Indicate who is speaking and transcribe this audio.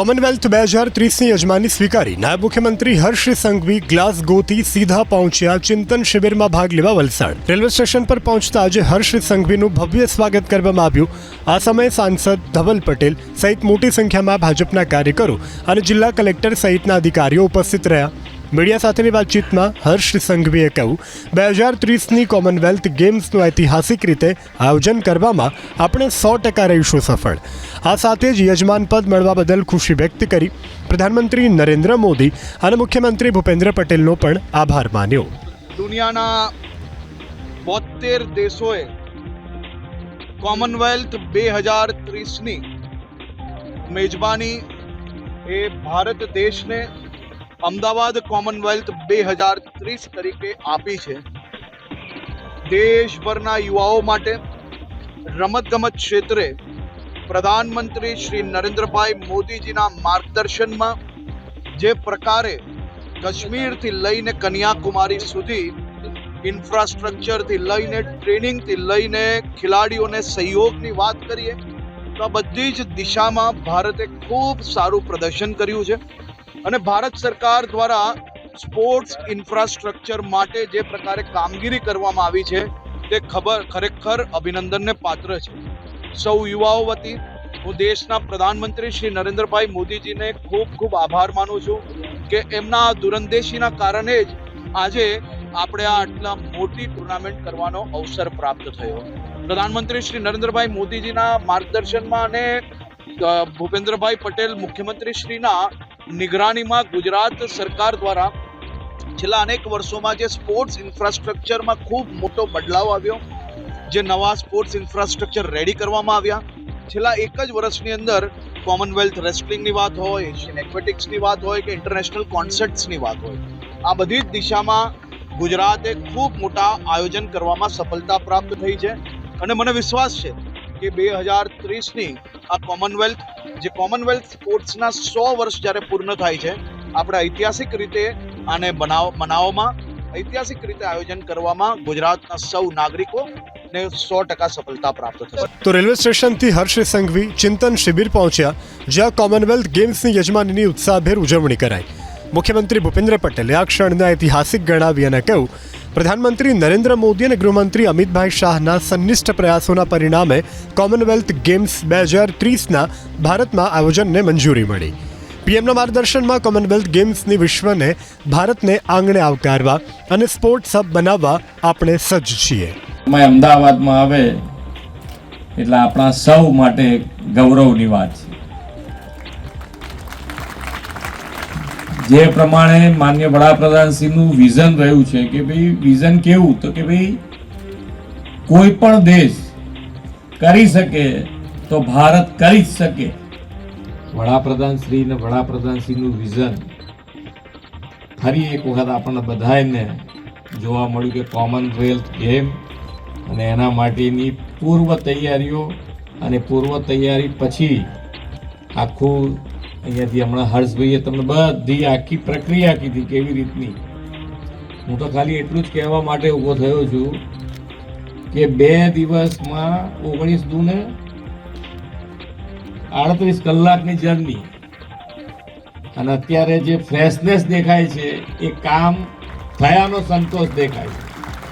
Speaker 1: Commonwealth 2030ની યજમાની સ્વીકારી નાયબ મુખ્યમંત્રી હર્ષ સંઘવી ગ્લાસગોથી સીધા પહોંચ્યા ચિંતન શિબિરમાં ભાગ લેવા વલસાડ. રેલવે સ્ટેશન પર પહોંચતા આજે હર્ષ સંઘવીનું ભવ્ય સ્વાગત કરવામાં આવ્યું. આ સમયે સાંસદ ધવલ પટેલ સહિત મોટી સંખ્યામાં ભાજપના કાર્યકરો અને જિલ્લા કલેક્ટર સહિતના અધિકારીઓ ઉપસ્થિત રહ્યા. મીડિયા સાથેની વાતચીતમાં હર્ષ સંઘવીએ કહ્યું, 2030ની કોમનવેલ્થ ગેમ્સનું ઐતિહાસિક રીતે આયોજન કરવામાં આપણે 100% રહીશું સફળ. આ સાથે જ યજમાન પદ મળવા બદલ ખુશી વ્યક્ત કરી પ્રધાનમંત્રી નરેન્દ્ર મોદી અને મુખ્યમંત્રી ભૂપેન્દ્ર પટેલનો પણ આભાર માન્યો.
Speaker 2: દુનિયાના 72 દેશોએ કોમનવેલ્થ 2030ની મેજબાની એ ભારત દેશને અમદાવાદ કોમનવેલ્થ 2030 તરીકે આપી છે. દેશભરના યુવાઓ માટે રમતગમત ક્ષેત્રે પ્રધાનમંત્રી શ્રી નરેન્દ્રભાઈ મોદીજીના માર્ગદર્શનમાં જે પ્રકારે કાશ્મીરથી લઈને કન્યાકુમારી સુધી ઇન્ફ્રાસ્ટ્રક્ચરથી લઈને ટ્રેનિંગથી લઈને ખેલાડીઓને સહયોગની વાત કરીએ તો આ બધી જ દિશામાં ભારતે ખૂબ સારું પ્રદર્શન કર્યું છે. અને ભારત સરકાર દ્વારા સ્પોર્ટ્સ ઇન્ફ્રાસ્ટ્રક્ચર માટે જે પ્રકારે કામગીરી કરવામાં આવી છે તે ખરેખર અભિનંદનને પાત્ર છે. સૌ યુવાઓ વતી હું દેશના પ્રધાનમંત્રી શ્રી નરેન્દ્રભાઈ મોદીજીને ખૂબ ખૂબ આભાર માનું છું કે એમના દૂરંદેશીના કારણે જ આજે આપણે આ આટલા મોટી ટુર્નામેન્ટ કરવાનો અવસર પ્રાપ્ત થયો. પ્રધાનમંત્રી શ્રી નરેન્દ્રભાઈ મોદીજીના માર્ગદર્શનમાં અને ભૂપેન્દ્રભાઈ પટેલ મુખ્યમંત્રી શ્રીના નિગરાનીમાં ગુજરાત સરકાર દ્વારા છેલ્લા અનેક વર્ષોમાં જે સ્પોર્ટ્સ ઇન્ફ્રાસ્ટ્રક્ચરમાં ખૂબ મોટો બદલાવ આવ્યો, જે નવા સ્પોર્ટ્સ ઇન્ફ્રાસ્ટ્રક્ચર રેડી કરવામાં આવ્યા. છેલ્લા એક જ વર્ષની અંદર કોમનવેલ્થ રેસલિંગની વાત હોય, એશિયન એથ્લેટિક્સની વાત હોય કે ઇન્ટરનેશનલ કોન્સર્ટ્સની વાત હોય, આ બધી જ દિશામાં ગુજરાતે ખૂબ મોટા આયોજન કરવામાં સફળતા પ્રાપ્ત થઈ છે. અને મને વિશ્વાસ છે કે 2030ની આ કોમનવેલ્થ સ્પોર્ટ્સના 100 વર્ષ જ્યારે પૂર્ણ થાય છે, આપણે ઐતિહાસિક રીતે આને મનાવવામાં ઐતિહાસિક રીતે આયોજન કરવામાં ગુજરાતના સૌ નાગરિકોને 100% સફળતા પ્રાપ્ત થશે.
Speaker 1: તો રેલવે સ્ટેશનથી હર્ષ સંઘવી ચિંતન શિબિર પહોંચ્યા, જ્યાં કોમનવેલ્થ ગેમ્સની યજમાનીની ઉત્સાહભેર ઉજવણી કરાઈ. મુખ્યમંત્રી ભૂપેન્દ્ર પટેલે આ ક્ષણને ઐતિહાસિક ગણાવી અને કહ્યું, પ્રધાનમંત્રી નરેન્દ્ર મોદી અને ગૃહમંત્રી અમિતભાઈ શાહના સંનિષ્ઠ પ્રયાસોના પરિણામે કોમનવેલ્થ ગેમ્સ 2030ના ભારતમાં આયોજનને મંજૂરી મળી. પીએમના માર્ગદર્શનમાં કોમનવેલ્થ ગેમ્સની વિશ્વને ભારતને આંગણે આવકારવા અને સ્પોર્ટ્સ હબ બનાવવા આપણે સજ્જ છીએ.
Speaker 3: અમદાવાદમાં આવે એટલે આપણા સૌ માટે ગૌરવની વાત છે. જે પ્રમાણે માનનીય વડાપ્રધાનશ્રીનું વિઝન રહ્યું છે કે ભાઈ વિઝન કેવું, તો કે ભાઈ કોઈ પણ દેશ કરી શકે તો ભારત કરી જ શકે. વડાપ્રધાનશ્રીનું વિઝન ફરી એક વખત આપણને બધાને જોવા મળ્યું કે કોમનવેલ્થ ગેમ અને એના માટેની પૂર્વ તૈયારીઓ અને પૂર્વ તૈયારી પછી આખું અહીંયાથી હમણાં હર્ષભાઈએ તમને બધી આખી પ્રક્રિયા કીધી કેવી રીતની. હું તો ખાલી એટલું જ કહેવા માટે ઊભો થયો છું કે 2 દિવસમાં 19 દૂને 38 કલાકની જર્ની અને અત્યારે જે ફ્રેશનેસ દેખાય છે એ કામ થયાનો સંતોષ દેખાય છે.